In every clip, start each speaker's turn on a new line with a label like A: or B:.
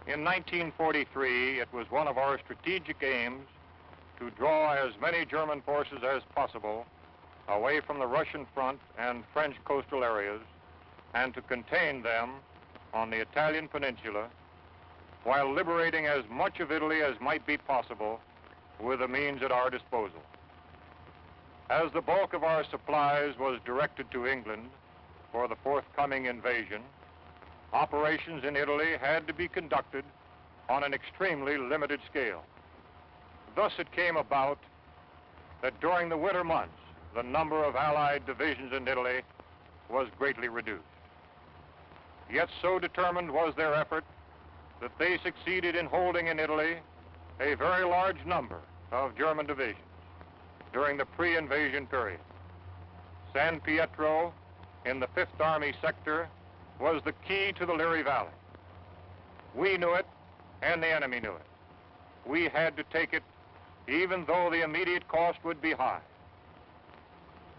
A: In 1943, it was one of our strategic aims to draw as many German forces as possible away from the Russian front and French coastal areas and to contain them on the Italian peninsula while liberating as much of Italy as might be possible with the means at our disposal. As the bulk of our supplies was directed to England for the forthcoming invasion, operations in Italy had to be conducted on an extremely limited scale. Thus it came about that during the winter months, the number of Allied divisions in Italy was greatly reduced. Yet so determined was their effort that they succeeded in holding in Italy a very large number of German divisions during the pre-invasion period. San Pietro in the 5th Army sector was the key to the Liri Valley. We knew it, and the enemy knew it. We had to take it, even though the immediate cost would be high.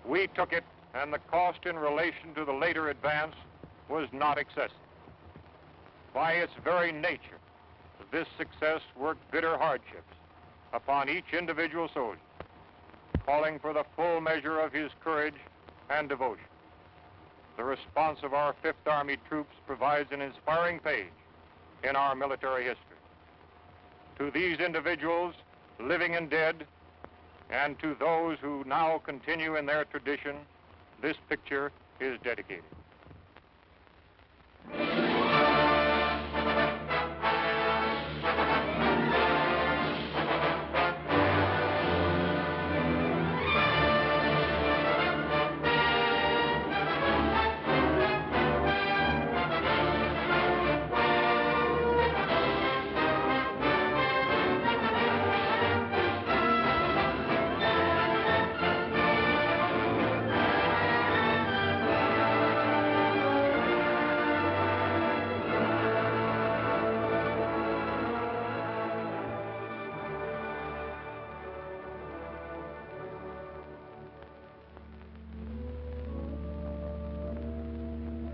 A: We took it, and the cost in relation to the later advance was not excessive. By its very nature, this success worked bitter hardships upon each individual soldier, calling for the full measure of his courage and devotion. The response of our 5th Army troops provides an inspiring page in our military history. To these individuals, living and dead, and to those who now continue in their tradition, this picture is dedicated.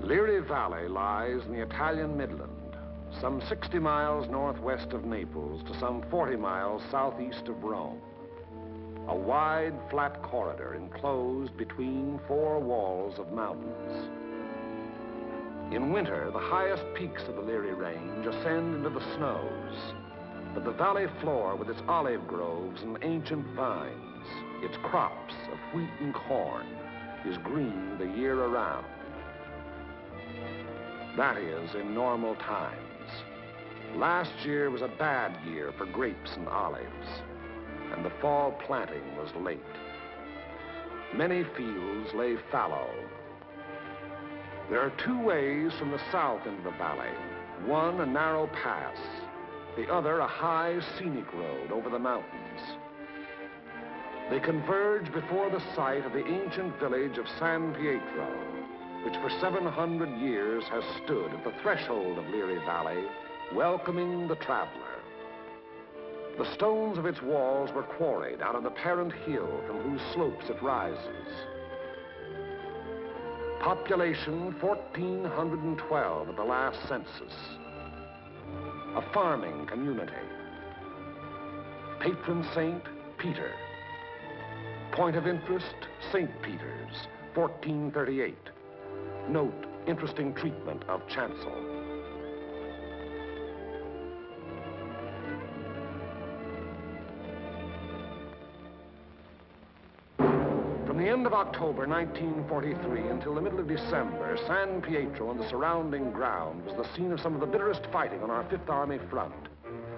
B: Liri Valley lies in the Italian Midland, some 60 miles northwest of Naples to some 40 miles southeast of Rome. A wide, flat corridor enclosed between 4 walls of mountains. In winter, the highest peaks of the Liri Range ascend into the snows, but the valley floor with its olive groves and ancient vines, its crops of wheat and corn, is green the year around. That is, in normal times. Last year was a bad year for grapes and olives, and the fall planting was late. Many fields lay fallow. There are 2 ways from the south into the valley. One, a narrow pass. The other, a high, scenic road over the mountains. They converge before the site of the ancient village of San Pietro, which for 700 years has stood at the threshold of Liri Valley, welcoming the traveler. The stones of its walls were quarried out of the parent hill from whose slopes it rises. Population 1,412 at the last census. A farming community. Patron saint, Peter. Point of interest, St. Peter's, 1438. Note, interesting treatment of chancel. From the end of October 1943 until the middle of December, San Pietro and the surrounding ground was the scene of some of the bitterest fighting on our 5th Army front.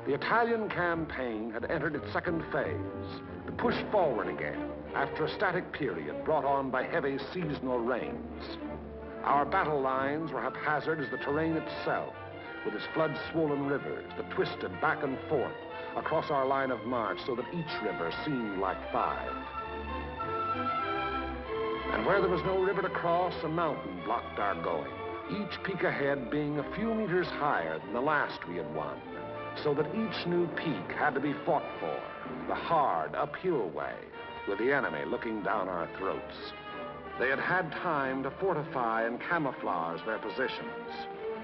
B: The Italian campaign had entered its second phase, the push forward again, after a static period brought on by heavy seasonal rains. Our battle lines were haphazard as the terrain itself, with its flood-swollen rivers that twisted back and forth across our line of march so that each river seemed like 5. And where there was no river to cross, a mountain blocked our going, each peak ahead being a few meters higher than the last we had won, so that each new peak had to be fought for, the hard, uphill way, with the enemy looking down our throats. They had had time to fortify and camouflage their positions.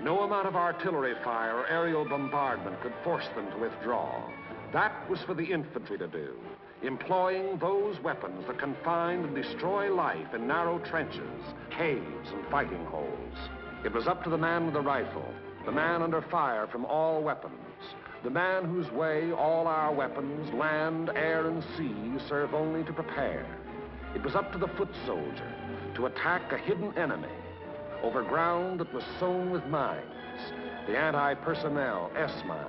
B: No amount of artillery fire or aerial bombardment could force them to withdraw. That was for the infantry to do, employing those weapons that confine and destroy life in narrow trenches, caves, and fighting holes. It was up to the man with the rifle, the man under fire from all weapons, the man whose way all our weapons, land, air, and sea, serve only to prepare. It was up to the foot soldier to attack a hidden enemy over ground that was sown with mines, the anti-personnel S-mines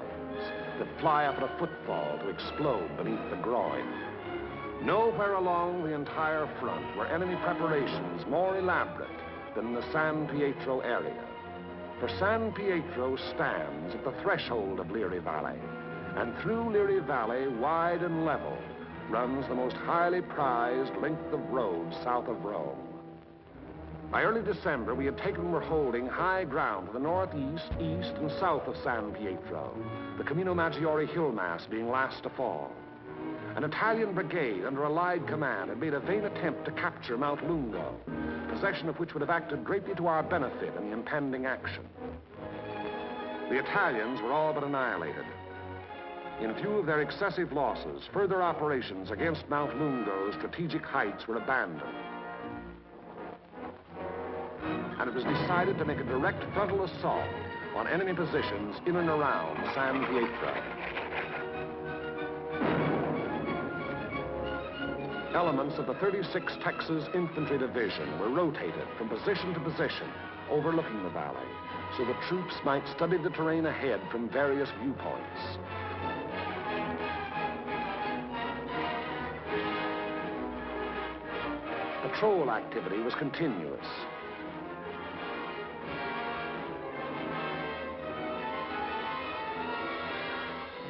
B: that fly up at a footfall to explode beneath the groin. Nowhere along the entire front were enemy preparations more elaborate than in the San Pietro area. For San Pietro stands at the threshold of Liri Valley, and through Liri Valley, wide and level, runs the most highly prized length of road south of Rome. By early December, we had taken and were holding high ground to the northeast, east, and south of San Pietro, the Camino Maggiore hill mass being last to fall. An Italian brigade under Allied command had made a vain attempt to capture Mount Lungo, possession of which would have acted greatly to our benefit in the impending action. The Italians were all but annihilated. In view of their excessive losses, further operations against Mount Lungo's strategic heights were abandoned. And it was decided to make a direct frontal assault on enemy positions in and around San Pietro. Elements of the 36th Texas Infantry Division were rotated from position to position, overlooking the valley, so the troops might study the terrain ahead from various viewpoints. Patrol activity was continuous.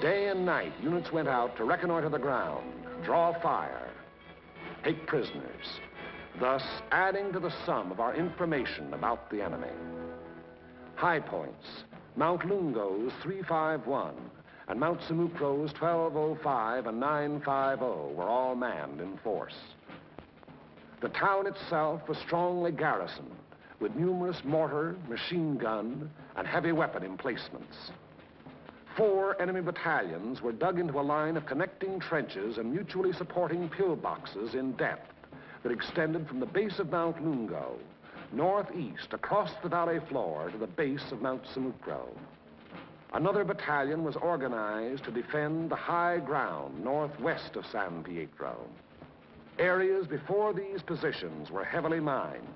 B: Day and night, units went out to reconnoiter the ground, draw fire, take prisoners, thus adding to the sum of our information about the enemy. High points, Mount Lungo's 351 and Mount Simucro's 1205 and 950 were all manned in force. The town itself was strongly garrisoned with numerous mortar, machine gun, and heavy weapon emplacements. 4 enemy battalions were dug into a line of connecting trenches and mutually supporting pillboxes in depth that extended from the base of Mount Lungo, northeast across the valley floor to the base of Mount Simucro. Another battalion was organized to defend the high ground northwest of San Pietro. Areas before these positions were heavily mined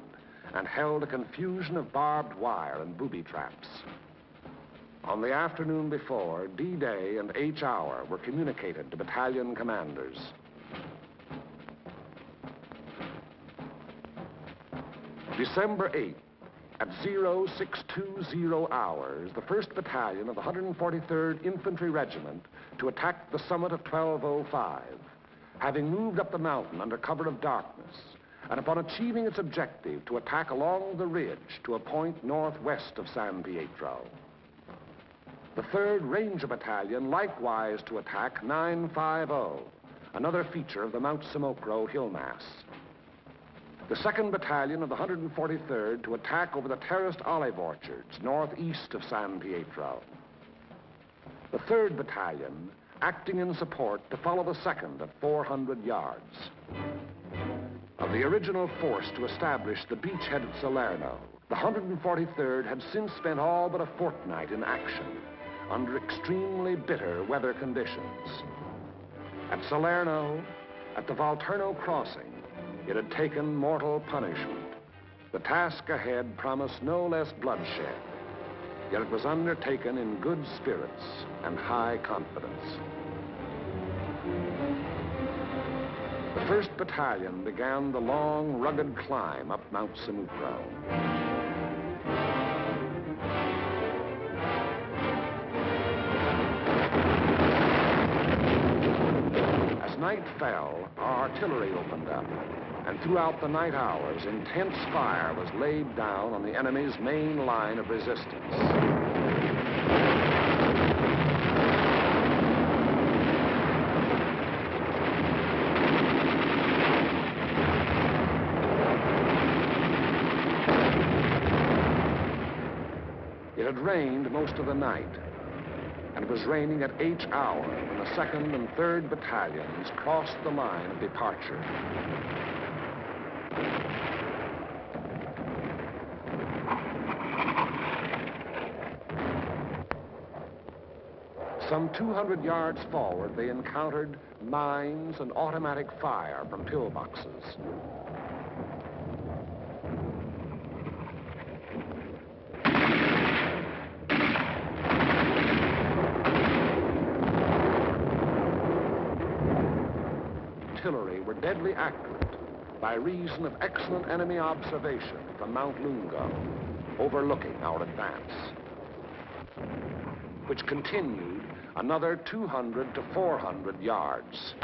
B: and held a confusion of barbed wire and booby traps. On the afternoon before, D-Day and H-Hour were communicated to battalion commanders. December 8th, at 0620 hours, the 1st Battalion of the 143rd Infantry Regiment to attack the summit of 1205, having moved up the mountain under cover of darkness, and upon achieving its objective to attack along the ridge to a point northwest of San Pietro. The 3rd Ranger Battalion likewise to attack 950, another feature of the Mount Simucro hill mass. The 2nd Battalion of the 143rd to attack over the terraced olive orchards northeast of San Pietro. The 3rd Battalion acting in support to follow the 2nd at 400 yards. Of the original force to establish the beachhead at Salerno, the 143rd had since spent all but a fortnight in action under extremely bitter weather conditions. At Salerno, at the Volturno crossing, it had taken mortal punishment. The task ahead promised no less bloodshed, yet it was undertaken in good spirits and high confidence. The 1st Battalion began the long, rugged climb up Mount Simucro. As night fell, our artillery opened up, and throughout the night hours, intense fire was laid down on the enemy's main line of resistance. It had rained most of the night, and it was raining at each hour when the 2nd and 3rd Battalions crossed the line of departure. Some 200 yards forward, they encountered mines and automatic fire from pillboxes. Artillery were deadly accurate by reason of excellent enemy observation from Mount Lungo, overlooking our advance, which continued another 200 to 400 yards.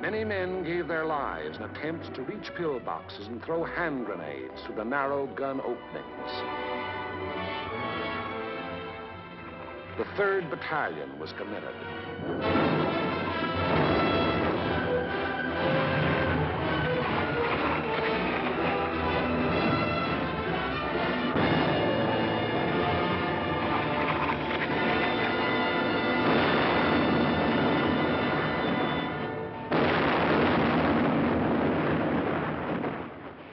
B: Many men gave their lives in attempts to reach pillboxes and throw hand grenades through the narrow gun openings. The 3rd Battalion was committed.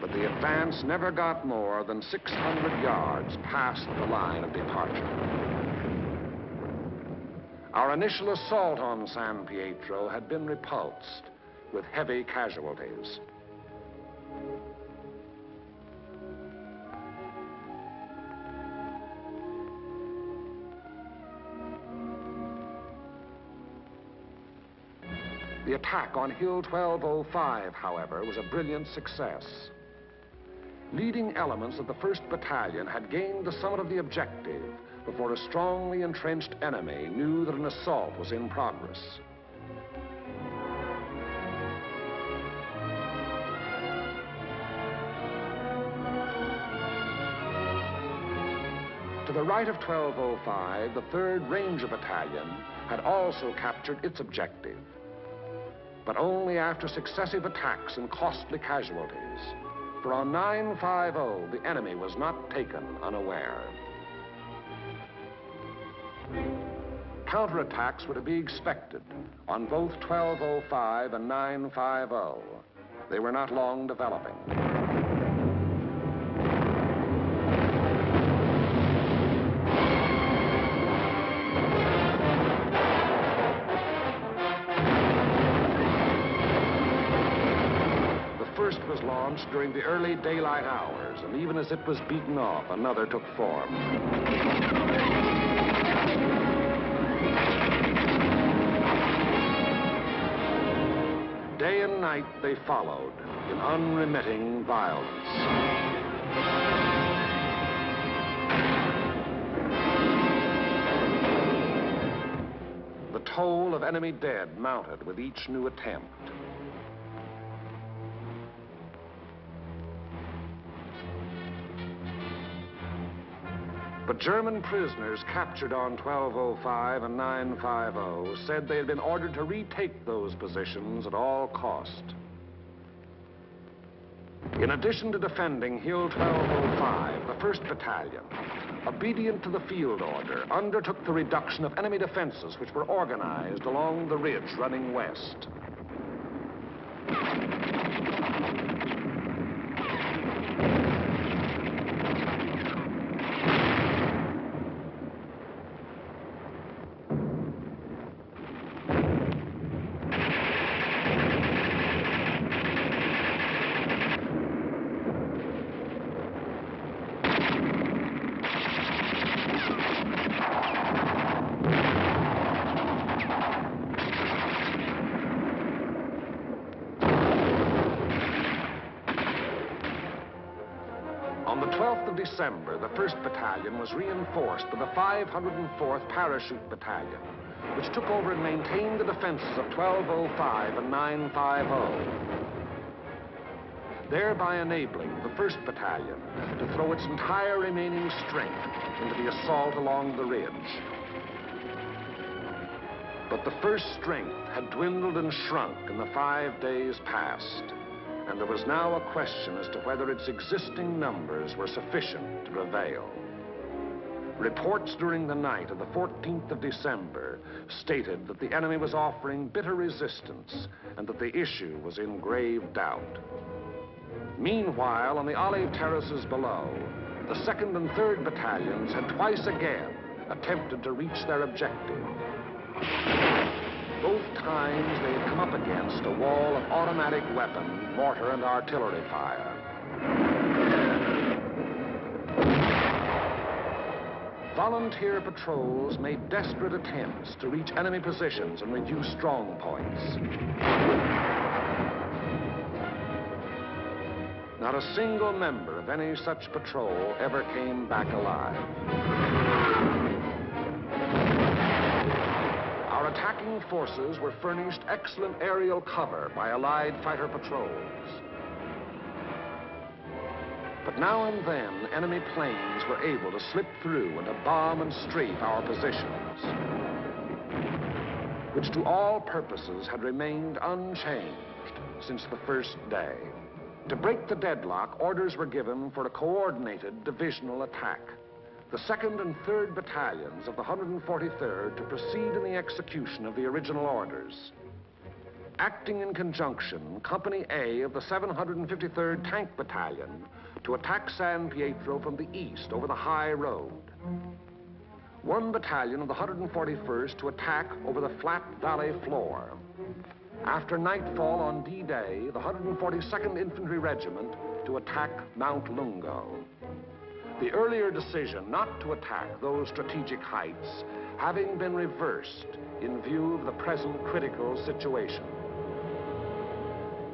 B: But the advance never got more than 600 yards past the line of departure. Our initial assault on San Pietro had been repulsed with heavy casualties. The attack on Hill 1205, however, was a brilliant success. Leading elements of the 1st Battalion had gained the summit of the objective before a strongly entrenched enemy knew that an assault was in progress. To the right of 1205, the 3rd Ranger Battalion had also captured its objective, but only after successive attacks and costly casualties. For on 950, the enemy was not taken unaware. Counterattacks were to be expected on both 1205 and 950. They were not long developing. The first was launched during the early daylight hours, and even as it was beaten off, another took form. Day and night they followed in unremitting violence. The toll of enemy dead mounted with each new attempt. But German prisoners captured on 1205 and 950 said they had been ordered to retake those positions at all cost. In addition to defending Hill 1205, the 1st Battalion, obedient to the field order, undertook the reduction of enemy defenses which were organized along the ridge running west. On the 12th of December, the 1st Battalion was reinforced by the 504th Parachute Battalion, which took over and maintained the defenses of 1205 and 950. thereby enabling the 1st Battalion to throw its entire remaining strength into the assault along the ridge. But the 1st strength had dwindled and shrunk in the 5 days past, and there was now a question as to whether its existing numbers were sufficient to prevail. Reports during the night of the 14th of December stated that the enemy was offering bitter resistance and that the issue was in grave doubt. Meanwhile, on the olive terraces below, the 2nd and 3rd Battalions had twice again attempted to reach their objective. Both times they had come up against a wall of automatic weapon, mortar, and artillery fire. Volunteer patrols made desperate attempts to reach enemy positions and reduce strong points. Not a single member of any such patrol ever came back alive. Our attacking forces were furnished excellent aerial cover by Allied fighter patrols. But now and then, enemy planes were able to slip through and to bomb and strafe our positions, which to all purposes had remained unchanged since the 1st day. To break the deadlock, orders were given for a coordinated divisional attack. The 2nd and 3rd Battalions of the 143rd to proceed in the execution of the original orders. Acting in conjunction, Company A of the 753rd Tank Battalion to attack San Pietro from the east over the high road. 1 battalion of the 141st to attack over the flat valley floor. After nightfall on D-Day, the 142nd Infantry Regiment to attack Mount Lungo. The earlier decision not to attack those strategic heights having been reversed in view of the present critical situation.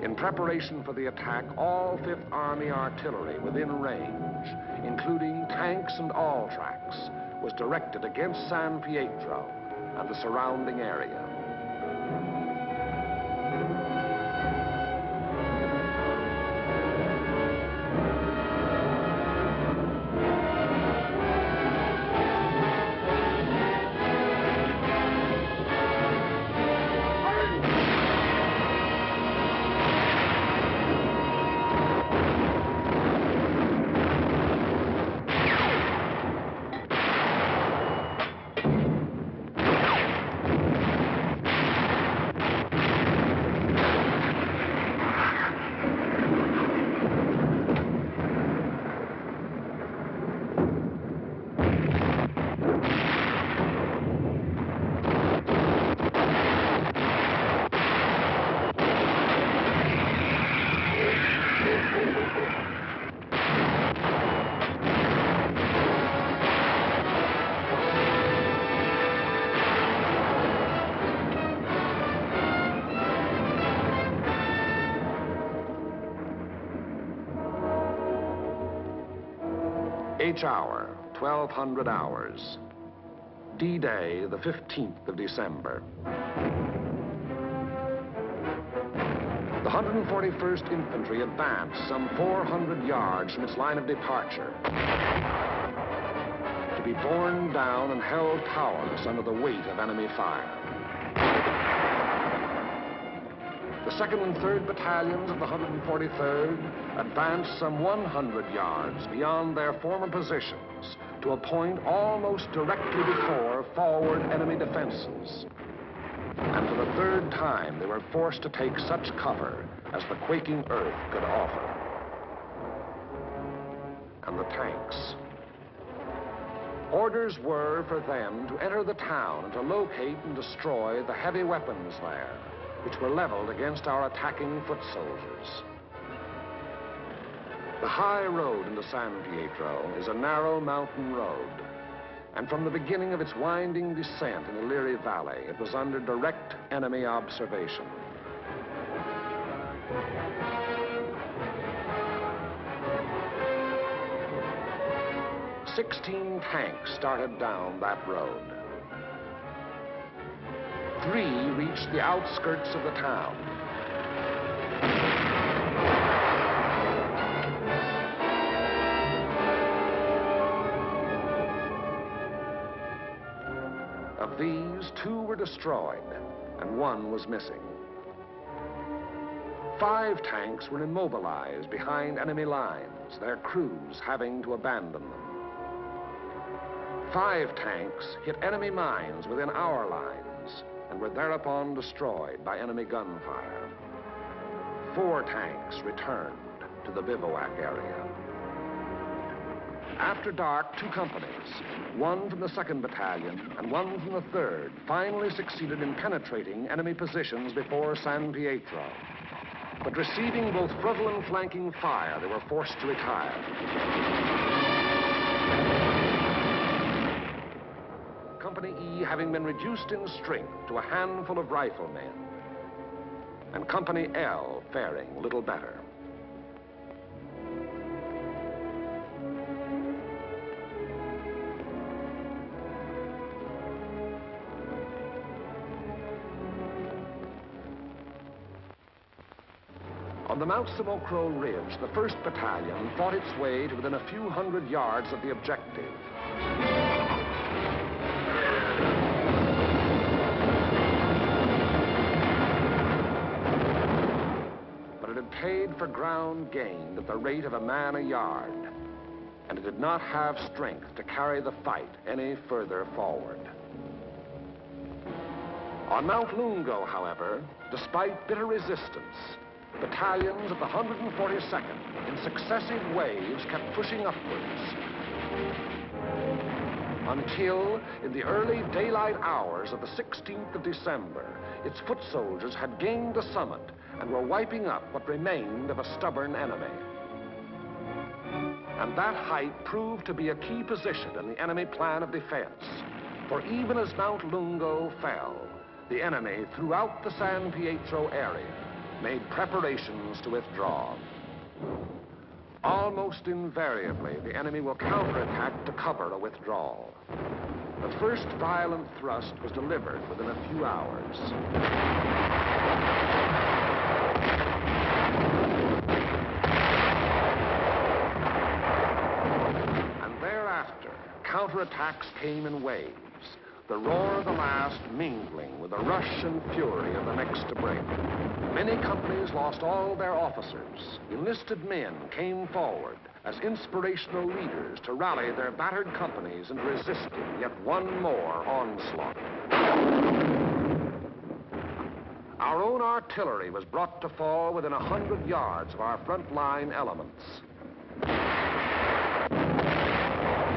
B: In preparation for the attack, all 5th Army artillery within range, including tanks and all tracks, was directed against San Pietro and the surrounding area. H hour, 1200 hours. D-Day, the 15th of December. The 141st Infantry advanced some 400 yards from its line of departure, to be borne down and held powerless under the weight of enemy fire. The 2nd and 3rd Battalions of the 143rd advanced some 100 yards beyond their former positions to a point almost directly before forward enemy defenses. And for the 3rd time, they were forced to take such cover as the quaking earth could offer. And the tanks. Orders were for them to enter the town and to locate and destroy the heavy weapons there, which were leveled against our attacking foot soldiers. The high road into San Pietro is a narrow mountain road, and from the beginning of its winding descent in the Liri Valley, it was under direct enemy observation. "16 tanks started down that road. 3 reached the outskirts of the town. Of these, 2 were destroyed, and 1 was missing. 5 tanks were immobilized behind enemy lines, their crews having to abandon them. 5 tanks hit enemy mines within our lines and were thereupon destroyed by enemy gunfire. 4 tanks returned to the bivouac area. After dark, 2 companies, 1 from the 2nd Battalion and 1 from the 3rd, finally succeeded in penetrating enemy positions before San Pietro. But receiving both frontal and flanking fire, they were forced to retire. Company E having been reduced in strength to a handful of riflemen, and Company L faring little better. On the Mount Samocro Ridge, the 1st Battalion fought its way to within a few hundred yards of the objective. But it had paid for ground gained at the rate of a man a yard, and it did not have strength to carry the fight any further forward. On Mount Lungo, however, despite bitter resistance, battalions of the 142nd, in successive waves, kept pushing upwards, until, in the early daylight hours of the 16th of December, its foot soldiers had gained the summit and were wiping up what remained of a stubborn enemy. And that height proved to be a key position in the enemy plan of defense, for even as Mount Lungo fell, the enemy throughout the San Pietro area made preparations to withdraw. Almost invariably, the enemy will counterattack to cover a withdrawal. The first violent thrust was delivered within a few hours. And thereafter, counterattacks came in waves, the roar of the last mingling with the rush and fury of the next to break. Many companies lost all their officers. Enlisted men came forward as inspirational leaders to rally their battered companies into resisting yet one more onslaught. Our own artillery was brought to fall within 100 yards of our front-line elements.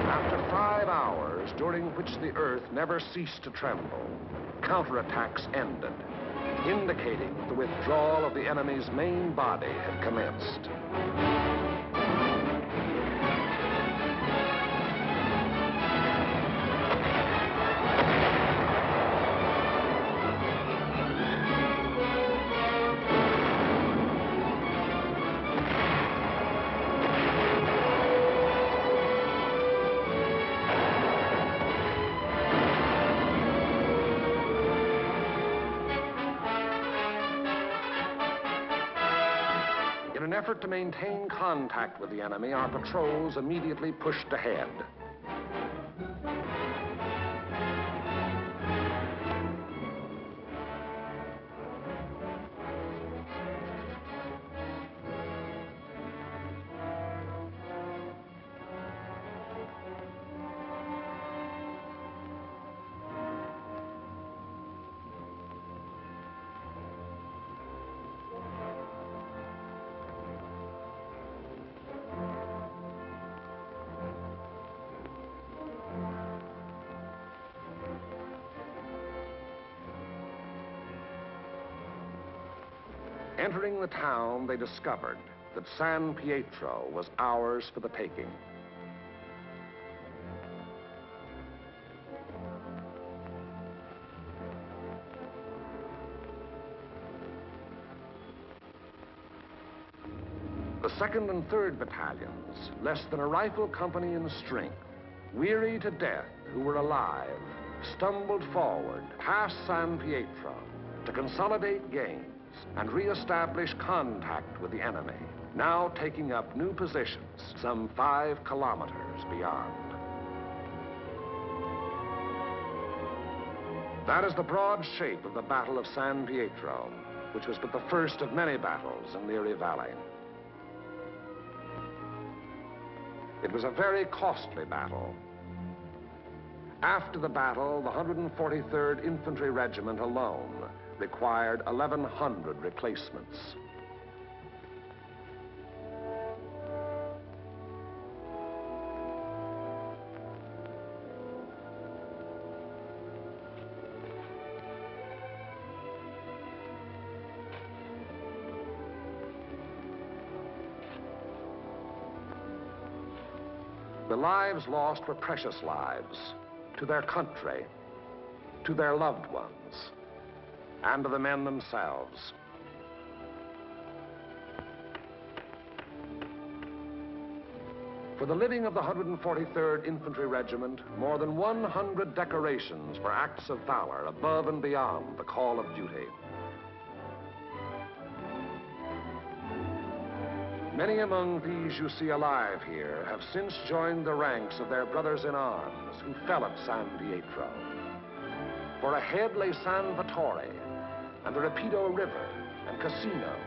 B: After 5 hours, during which the earth never ceased to tremble, counterattacks ended, indicating that the withdrawal of the enemy's main body had commenced. In an effort to maintain contact with the enemy, our patrols immediately pushed ahead. Entering the town, they discovered that San Pietro was ours for the taking. The 2nd and 3rd battalions, less than a rifle company in strength, weary to death who were alive, stumbled forward past San Pietro to consolidate gains and re-establish contact with the enemy, now taking up new positions some 5 kilometers beyond. That is the broad shape of the Battle of San Pietro, which was but the first of many battles in Liri Valley. It was a very costly battle. After the battle, the 143rd Infantry Regiment alone required 1,100 replacements. The lives lost were precious lives to their country, to their loved ones, and to the men themselves. For the living of the 143rd Infantry Regiment, more than 100 decorations for acts of valor above and beyond the call of duty. Many among these you see alive here have since joined the ranks of their brothers in arms who fell at San Pietro. For ahead lay San Vittore and the Rapido River and Cassino,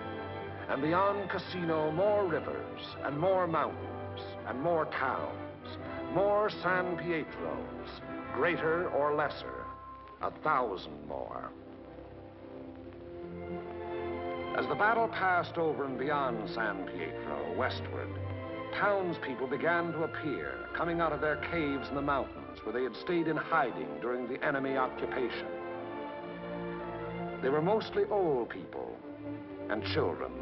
B: and beyond Cassino more rivers and more mountains and more towns, more San Pietros, greater or lesser, 1,000 more. As the battle passed over and beyond San Pietro, westward, townspeople began to appear, coming out of their caves in the mountains where they had stayed in hiding during the enemy occupation. They were mostly old people and children.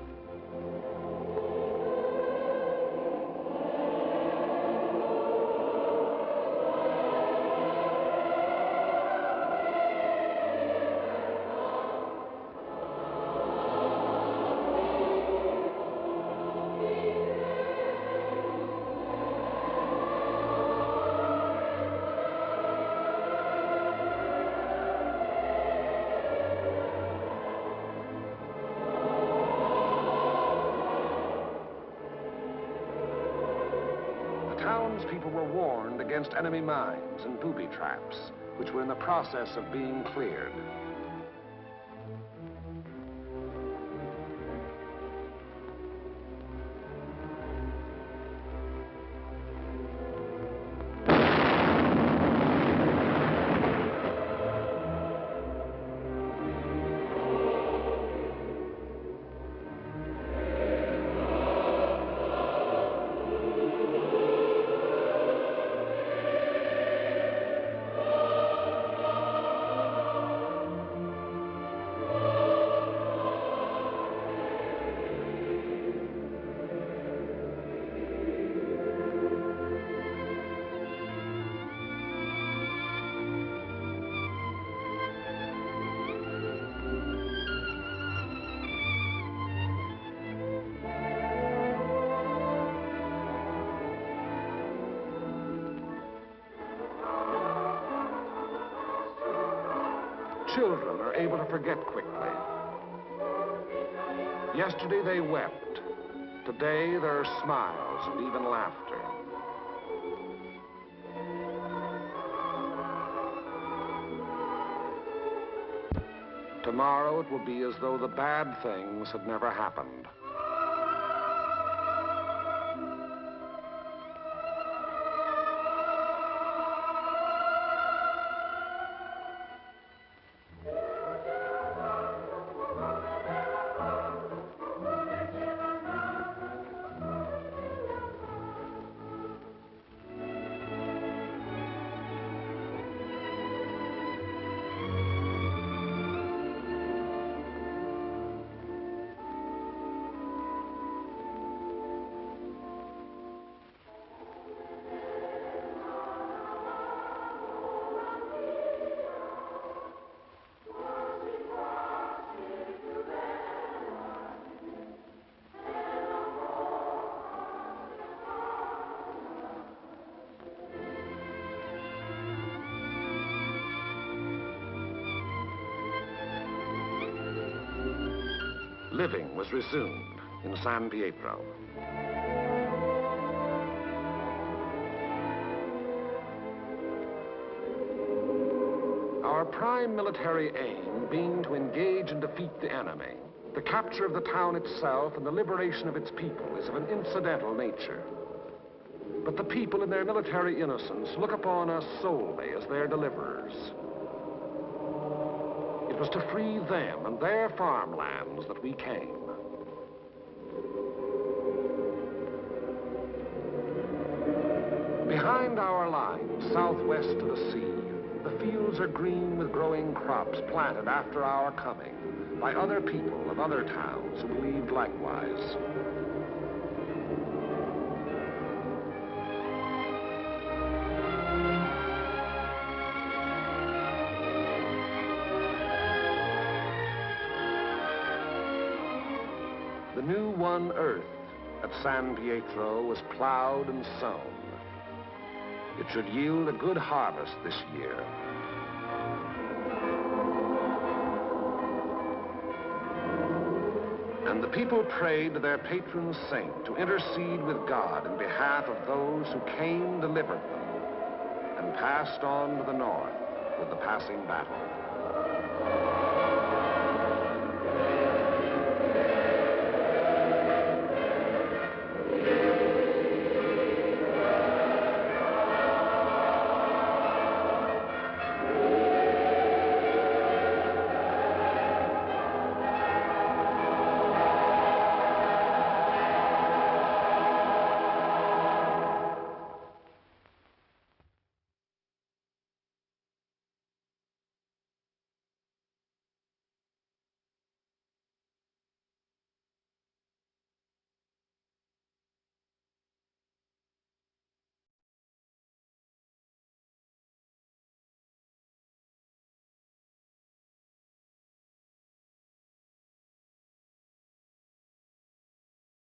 B: Townspeople were warned against enemy mines and booby traps, which were in the process of being cleared. Children are able to forget quickly. Yesterday they wept. Today there are smiles and even laughter. Tomorrow it will be as though the bad things had never happened. Living was resumed in San Pietro. Our prime military aim being to engage and defeat the enemy, the capture of the town itself and the liberation of its people is of an incidental nature. But the people in their military innocence look upon us solely as their deliverers. It was to free them and their farmlands that we came. Behind our lines, southwest to the sea, the fields are green with growing crops planted after our coming by other people of other towns who believed likewise. The new won earth at San Pietro was plowed and sown. It should yield a good harvest this year. And the people prayed to their patron saint to intercede with God in behalf of those who came, delivered them, and passed on to the north with the passing battle.